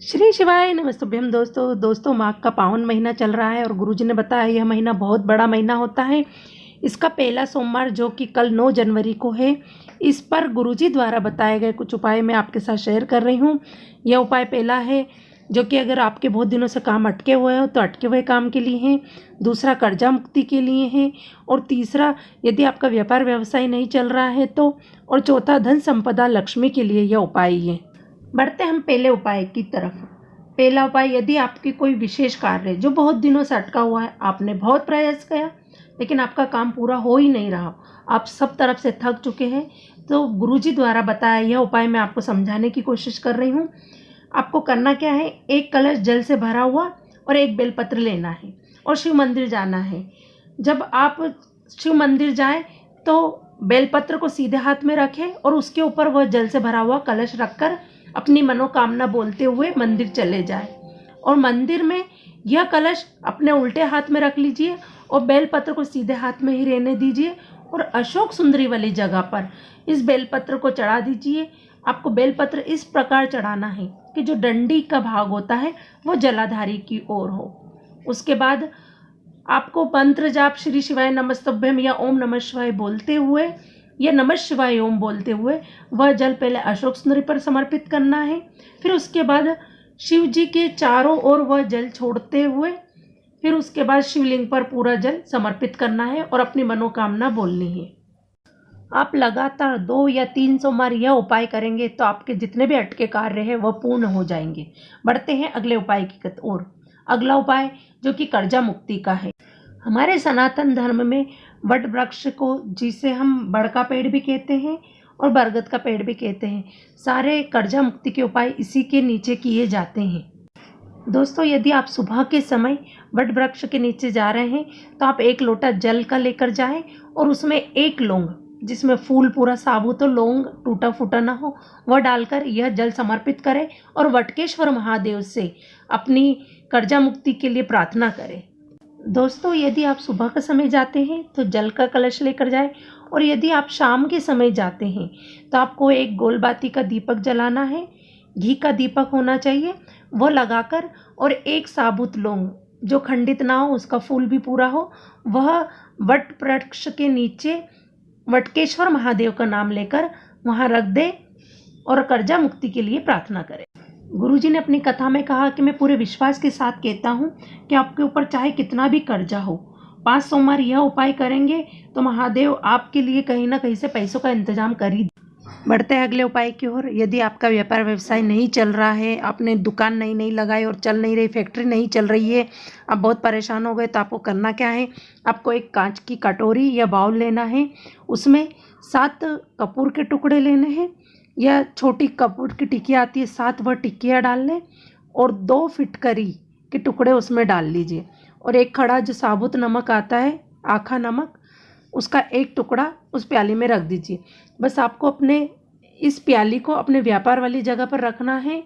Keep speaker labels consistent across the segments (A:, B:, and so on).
A: श्री शिवाय नमस्तुभ्यम। दोस्तों माघ का पावन महीना चल रहा है और गुरुजी ने बताया यह महीना बहुत बड़ा महीना होता है। इसका पहला सोमवार जो कि कल 9 जनवरी को है, इस पर गुरुजी द्वारा बताए गए कुछ उपाय मैं आपके साथ शेयर कर रही हूँ। यह उपाय पहला है जो कि अगर आपके बहुत दिनों से काम अटके हुए हो तो अटके हुए काम के लिए हैं, दूसरा कर्जा मुक्ति के लिए है, और तीसरा यदि आपका व्यापार व्यवसाय नहीं चल रहा है तो, और चौथा धन संपदा लक्ष्मी के लिए यह उपाय है। बढ़ते हम पहले उपाय की तरफ। पहला उपाय, यदि आपकी कोई विशेष कार्य जो बहुत दिनों से अटका हुआ है, आपने बहुत प्रयास किया लेकिन आपका काम पूरा हो ही नहीं रहा, आप सब तरफ से थक चुके हैं, तो गुरुजी द्वारा बताया यह उपाय मैं आपको समझाने की कोशिश कर रही हूँ। आपको करना क्या है, एक कलश जल से भरा हुआ और एक बेलपत्र लेना है और शिव मंदिर जाना है। जब आप शिव मंदिर जाएं तो बेलपत्र को सीधे हाथ में रखें और उसके ऊपर वह जल से भरा हुआ कलश रखकर अपनी मनोकामना बोलते हुए मंदिर चले जाए, और मंदिर में यह कलश अपने उल्टे हाथ में रख लीजिए और बेलपत्र को सीधे हाथ में ही रहने दीजिए और अशोक सुंदरी वाली जगह पर इस बेलपत्र को चढ़ा दीजिए। आपको बेलपत्र इस प्रकार चढ़ाना है कि जो डंडी का भाग होता है वो जलाधारी की ओर हो। उसके बाद आपको मंत्र जाप श्री शिवाय नमस्तुभ्यम या ओम नमः शिवाय बोलते हुए या नमः शिवाय ओम बोलते हुए वह जल पहले अशोक सुंदरी पर समर्पित करना है। फिर उसके बाद शिव जी के चारों ओर वह जल छोड़ते हुए फिर उसके बाद शिवलिंग पर पूरा जल समर्पित करना है और अपनी मनोकामना बोलनी है। आप लगातार 2 या 3 सोमवार यह उपाय करेंगे तो आपके जितने भी अटके कार्य हैं वह पूर्ण हो जाएंगे। बढ़ते हैं अगले उपाय की ओर। अगला उपाय जो कि कर्जा मुक्ति का है। हमारे सनातन धर्म में वट वृक्ष को, जिसे हम बड़ का पेड़ भी कहते हैं और बरगद का पेड़ भी कहते हैं, सारे कर्जा मुक्ति के उपाय इसी के नीचे किए जाते हैं। दोस्तों, यदि आप सुबह के समय वट वृक्ष के नीचे जा रहे हैं तो आप 1 लोटा जल का लेकर जाएं और उसमें 1 लौंग, जिसमें फूल पूरा साबुत हो, लौंग टूटा फूटा ना हो, वह डालकर यह जल समर्पित करें और वटकेश्वर महादेव से अपनी कर्जा मुक्ति के लिए प्रार्थना करें। दोस्तों, यदि आप सुबह का समय जाते हैं तो जल का कलश लेकर जाएं, और यदि आप शाम के समय जाते हैं तो आपको 1 गोलबाती का दीपक जलाना है, घी का दीपक होना चाहिए, वो लगाकर, और 1 साबुत लौंग जो खंडित ना हो, उसका फूल भी पूरा हो, वह वट वृक्ष के नीचे वटकेश्वर महादेव का नाम लेकर वहाँ रख दे और कर्जा मुक्ति के लिए प्रार्थना करें। गुरुजी ने अपनी कथा में कहा कि मैं पूरे विश्वास के साथ कहता हूँ कि आपके ऊपर चाहे कितना भी कर्जा हो, 5 सोमवार यह उपाय करेंगे तो महादेव आपके लिए कहीं ना कहीं से पैसों का इंतजाम कर ही। बढ़ते हैं अगले उपाय की ओर। यदि आपका व्यापार व्यवसाय नहीं चल रहा है, आपने दुकान नई लगाई और चल नहीं रही, फैक्ट्री नहीं चल रही है, आप बहुत परेशान हो गए, तो आपको करना क्या है, आपको 1 कांच की कटोरी या बाउल लेना है, उसमें 7 कपूर के टुकड़े लेने हैं, या छोटी कपूर की टिकिया आती है, 7 वह टिकिया डाल लें और 2 फिटकरी के टुकड़े उसमें डाल लीजिए, और 1 खड़ा जो साबुत नमक आता है, आखा नमक, उसका 1 टुकड़ा उस प्याली में रख दीजिए। बस आपको अपने इस प्याली को अपने व्यापार वाली जगह पर रखना है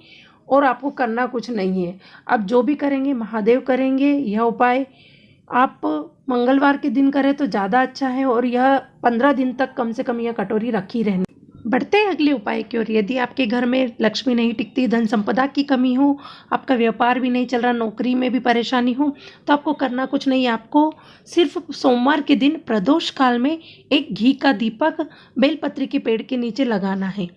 A: और आपको करना कुछ नहीं है। अब जो भी करेंगे महादेव करेंगे। यह उपाय आप मंगलवार के दिन करें तो ज़्यादा अच्छा है, और यह 15 दिन तक कम से कम यह कटोरी रखी रहनी। बढ़ते हैं अगले उपाय की ओर। यदि आपके घर में लक्ष्मी नहीं टिकती, धन संपदा की कमी हो, आपका व्यापार भी नहीं चल रहा, नौकरी में भी परेशानी हो, तो आपको करना कुछ नहीं है। आपको सिर्फ सोमवार के दिन प्रदोष काल में 1 घी का दीपक बेलपत्री के पेड़ के नीचे लगाना है।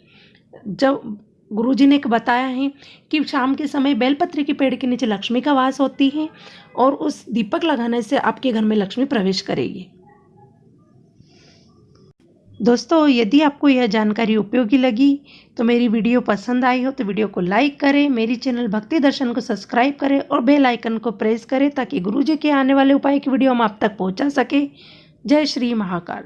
A: जब गुरुजी ने बताया है कि शाम के समय बेलपत्री के पेड़ के नीचे लक्ष्मी का वास होती है, और उस दीपक लगाने से आपके घर में लक्ष्मी प्रवेश करेगी। दोस्तों, यदि आपको यह जानकारी उपयोगी लगी तो मेरी वीडियो पसंद आई हो तो वीडियो को लाइक करें, मेरी चैनल भक्ति दर्शन को सब्सक्राइब करें और बेल आइकन को प्रेस करें ताकि गुरुजी के आने वाले उपाय की वीडियो हम आप तक पहुंचा सके। जय श्री महाकाल।